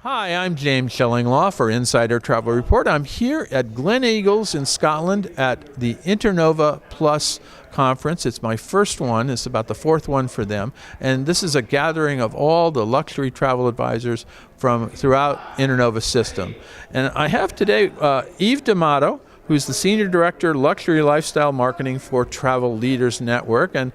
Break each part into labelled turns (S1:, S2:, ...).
S1: Hi, I'm James Shillinglaw for Insider Travel Report. I'm here at Glen Eagles in Scotland at the Internova Plus conference. It's my first one. It's about the fourth one for them. And this is a gathering of all the luxury travel advisors from throughout Internova's system. And I have today Yves D'Amato, who's the Senior Director, Luxury Lifestyle Marketing for Travel Leaders Network. And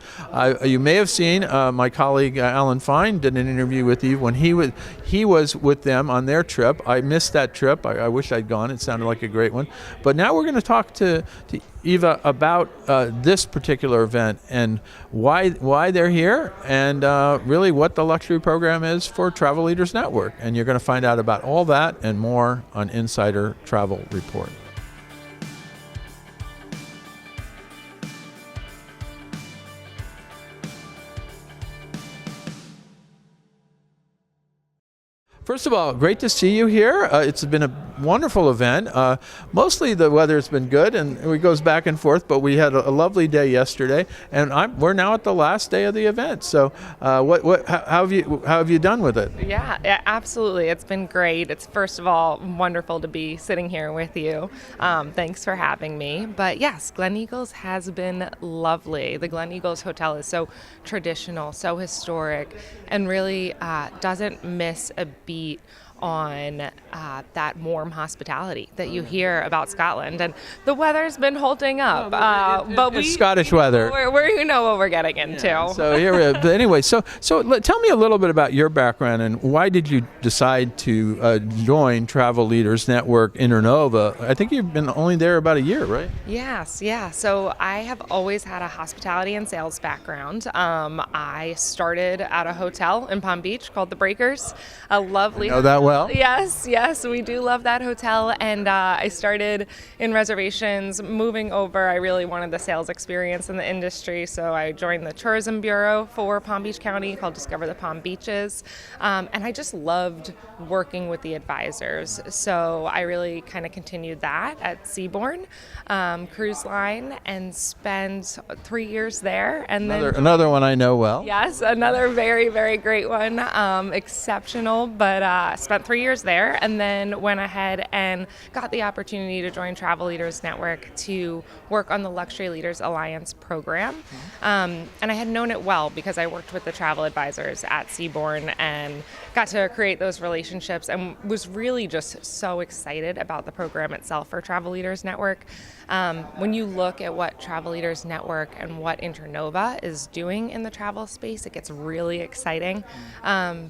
S1: you may have seen my colleague Alan Fine did an interview with Yves when he was with them on their trip. I missed that trip. I wish I'd gone. It sounded like a great one. But now we're going to talk to Eva about this particular event and why they're here and really what the luxury program is for Travel Leaders Network. And you're going to find out about all that and more on Insider Travel Report. First of all, great to see you here. It's been a wonderful event. Mostly the weather's been good and it goes back and forth, but we had a lovely day yesterday, and we're now at the last day of the event. So how have you done with it?
S2: Yeah, absolutely. It's been great. It's first of all wonderful to be sitting here with you. Thanks for having me. But yes, Glen Eagles has been lovely. The Glen Eagles Hotel is so traditional, so historic, and really doesn't miss a beat on that warm hospitality that you hear about Scotland. And the weather's been holding up. But
S1: it's Scottish weather.
S2: You know what we're getting into.
S1: Yeah. So here we are. But anyway, so tell me a little bit about your background and why did you decide to join Travel Leaders Network Internova? I think you've been only there about a year, right?
S2: Yes, yeah. So I have always had a hospitality and sales background. I started at a hotel in Palm Beach called The Breakers, a lovely.
S1: I know that well.
S2: Yes, we do love that hotel. And I started in reservations. Moving over, I really wanted the sales experience in the industry, so I joined the tourism bureau for Palm Beach County called Discover the Palm Beaches. And I just loved working with the advisors. So I really kind of continued that at Seabourn Cruise Line and spent 3 years there. And
S1: another one I know well.
S2: Yes, another very, very great one. Exceptional, but spent 3 years there and then went ahead and got the opportunity to join Travel Leaders Network to work on the Luxury Leaders Alliance program. And I had known it well because I worked with the travel advisors at Seabourn and got to create those relationships and was really just so excited about the program itself for Travel Leaders Network. When you look at what Travel Leaders Network and what Internova is doing in the travel space, it gets really exciting.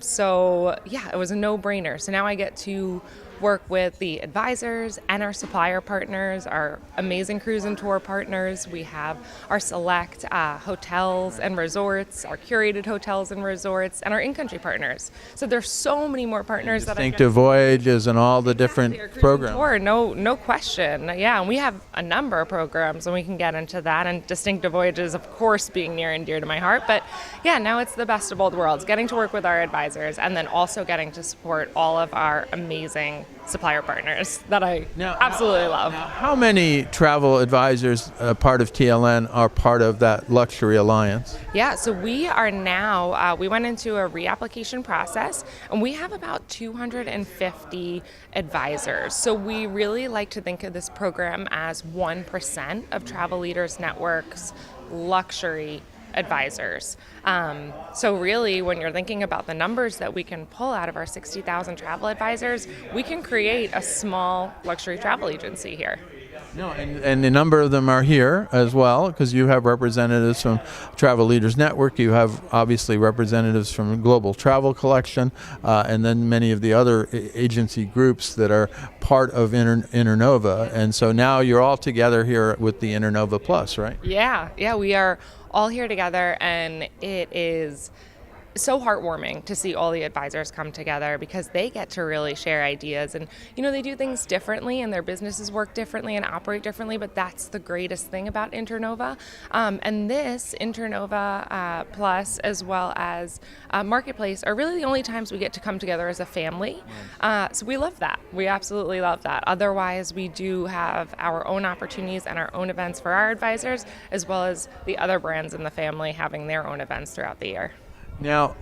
S2: So yeah, it was a no-brainer. So now I get to work with the advisors and our supplier partners, our amazing cruise and tour partners. We have our select hotels and resorts, our curated hotels and resorts, and our in-country partners. So there's so many more partners.
S1: Distinctive voyages and all the different programs.
S2: Tour, no question. Yeah, and we have a number of programs, and we can get into that. And distinctive voyages, of course, being near and dear to my heart. But yeah, now it's the best of both worlds, getting to work with our advisors and then also getting to support all of our amazing supplier partners that I absolutely love.
S1: How many travel advisors, part of TLN, are part of that Luxury Alliance?
S2: Yeah, so we are now, we went into a reapplication process, and we have about 250 advisors. So we really like to think of this program as 1% of Travel Leaders Network's luxury advisors. So really, when you're thinking about the numbers that we can pull out of our 60,000 travel advisors, we can create a small luxury travel agency here.
S1: No, and a number of them are here as well, because you have representatives from Travel Leaders Network, you have obviously representatives from Global Travel Collection, and then many of the other agency groups that are part of Internova. And so now you're all together here with the Internova Plus, right?
S2: Yeah, we are all here together, and it is so heartwarming to see all the advisors come together because they get to really share ideas. And, they do things differently and their businesses work differently and operate differently, but that's the greatest thing about Internova. And this Internova Plus, as well as Marketplace, are really the only times we get to come together as a family. So we love that. We absolutely love that. Otherwise, we do have our own opportunities and our own events for our advisors, as well as the other brands in the family having their own events throughout the year.
S1: Now,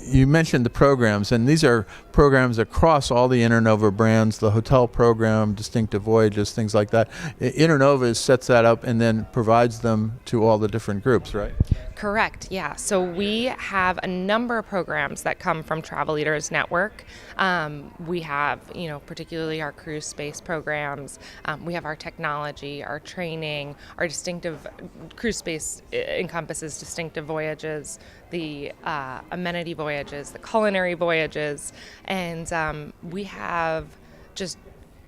S1: you mentioned the programs, and these are programs across all the Internova brands, the hotel program, distinctive voyages, things like that. Internova sets that up and then provides them to all the different groups, right?
S2: Correct, yeah. So we have a number of programs that come from Travel Leaders Network. We have, particularly our cruise space programs. We have our technology, our training, our distinctive cruise space encompasses distinctive voyages, the amenity voyages, the culinary voyages, and we have just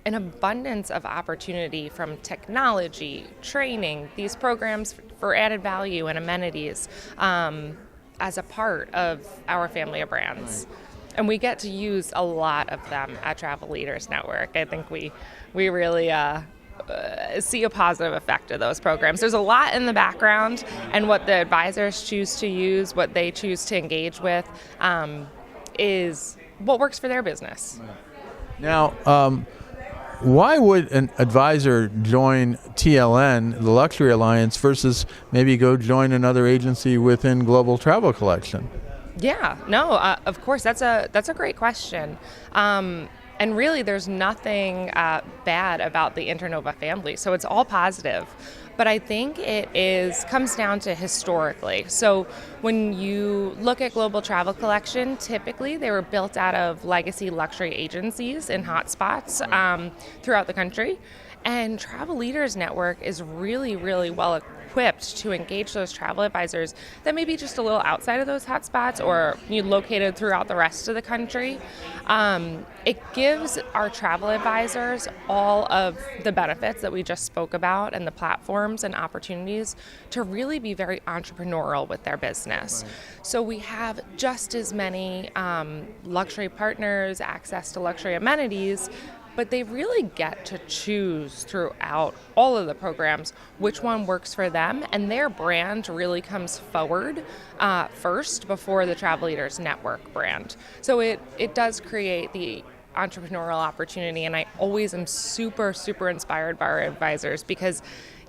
S2: an abundance of opportunity from technology, training, these programs for added value and amenities as a part of our family of brands. Right. And we get to use a lot of them at Travel Leaders Network. I think we really see a positive effect of those programs. There's a lot in the background, and what the advisors choose to use, what they choose to engage with, is what works for their business.
S1: Now, why would an advisor join TLN, the Luxury Alliance, versus maybe go join another agency within Global Travel Collection?
S2: Yeah, no, of course, that's a great question. And really, there's nothing bad about the Internova family, so it's all positive. But I think it comes down to historically. So when you look at Global Travel Collection, typically they were built out of legacy luxury agencies in hotspots throughout the country. And Travel Leaders Network is really, really well equipped to engage those travel advisors that may be just a little outside of those hotspots or located throughout the rest of the country. It gives our travel advisors all of the benefits that we just spoke about and the platforms and opportunities to really be very entrepreneurial with their business. Right. So we have just as many luxury partners, access to luxury amenities, but they really get to choose throughout all of the programs which one works for them, and their brand really comes forward first before the Travel Leaders Network brand. So it does create the entrepreneurial opportunity, and I always am super, super inspired by our advisors because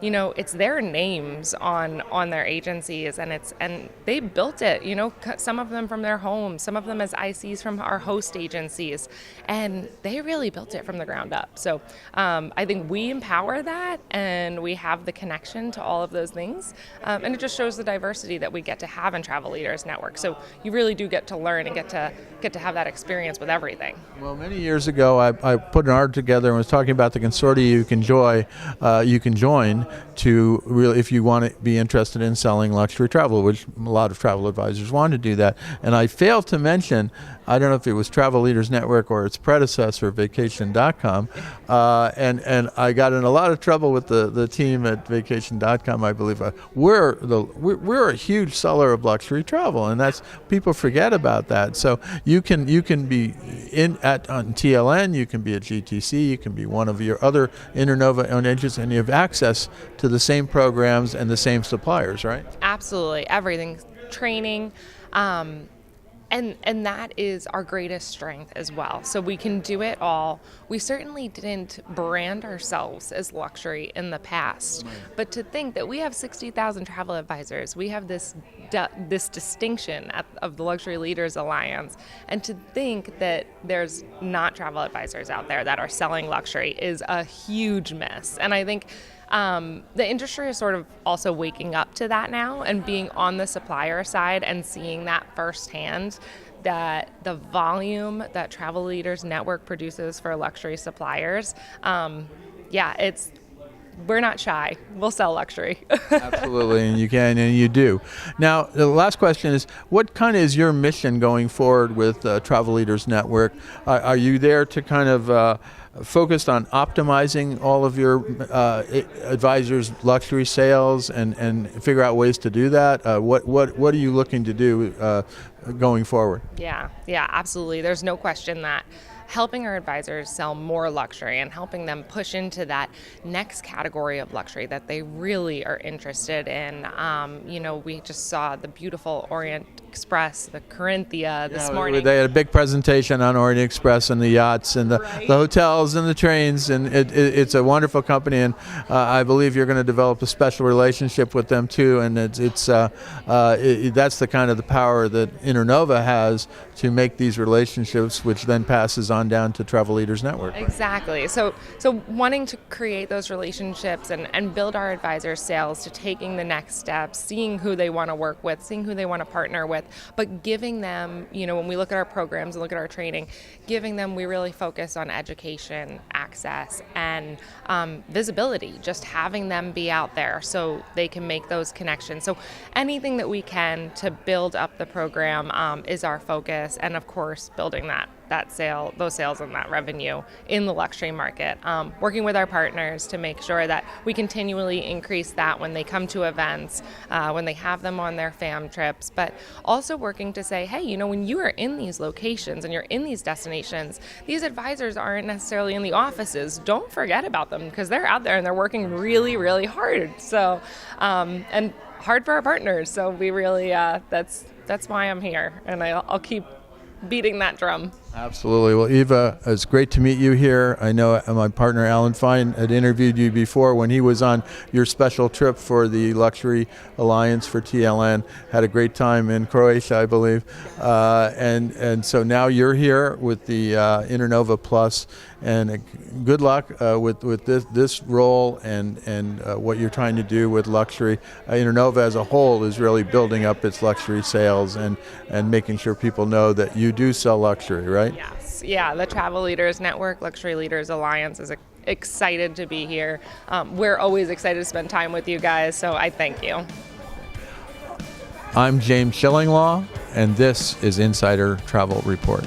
S2: it's their names on their agencies, and they built it, some of them from their homes, some of them as ICs from our host agencies, and they really built it from the ground up. So I think we empower that, and we have the connection to all of those things, and it just shows the diversity that we get to have in Travel Leaders Network. So you really do get to learn and get to have that experience with everything.
S1: Well, many years ago, I put an art together and was talking about the consortia you can join to really, if you want to be interested in selling luxury travel, which a lot of travel advisors want to do that. And I failed to mention, I don't know if it was Travel Leaders Network or its predecessor, Vacation.com, and I got in a lot of trouble with the team at Vacation.com. I believe we're a huge seller of luxury travel, and that's, people forget about that. So you can be on TLN, you can be at GTC, you can be one of your other Internova owned agencies, and you have access to the same programs and the same suppliers, right?
S2: Absolutely, everything, training. And that is our greatest strength as well. So we can do it all. We certainly didn't brand ourselves as luxury in the past, but to think that we have 60,000 travel advisors, we have this distinction of the Luxury Leaders Alliance, and to think that there's not travel advisors out there that are selling luxury is a huge miss. And I think the industry is sort of also waking up to that now and being on the supplier side and seeing that firsthand, that the volume that Travel Leaders Network produces for luxury suppliers, we're not shy. We'll sell luxury.
S1: Absolutely, and you can, and you do. Now, the last question is, what kind of is your mission going forward with Travel Leaders Network? Are you there to kind of focused on optimizing all of your advisors' luxury sales and figure out ways to do that? What are you looking to do going forward?
S2: Yeah, absolutely. There's no question that helping our advisors sell more luxury and helping them push into that next category of luxury that they really are interested in. We just saw the beautiful Orient Express, the Corinthia this
S1: Yeah,
S2: morning.
S1: they had a big presentation on Orient Express and the yachts and the hotels and the trains, and it's a wonderful company, and I believe you're going to develop a special relationship with them too, and that's the kind of the power that Internova has to make these relationships, which then passes on down to Travel Leaders Network.
S2: Exactly. So wanting to create those relationships and build our advisor sales to taking the next steps, seeing who they want to work with, seeing who they want to partner with, but giving them, when we look at our programs and look at our training, we really focus on education, access, and visibility, just having them be out there so they can make those connections. So anything that we can to build up the program is our focus, and of course, building those sales and that revenue in the luxury market. Working with our partners to make sure that we continually increase that when they come to events, when they have them on their fam trips, but also working to say, hey, when you are in these locations and you're in these destinations, these advisors aren't necessarily in the offices. Don't forget about them, because they're out there and they're working really, really hard. So, and hard for our partners. So we really, that's why I'm here, and I'll keep beating that drum.
S1: Absolutely. Well, Eva, it's great to meet you here. I know my partner Alan Fine had interviewed you before when he was on your special trip for the Luxury Alliance for TLN. Had a great time in Croatia, I believe. And so now you're here with the Internova Plus, and good luck with this role and what you're trying to do with luxury. Internova as a whole is really building up its luxury sales and making sure people know that you do sell luxury, right?
S2: Yes. Yeah, the Travel Leaders Network, Luxury Leaders Alliance is excited to be here. We're always excited to spend time with you guys, so I thank you.
S1: I'm James Schillinglaw, and this is Insider Travel Report.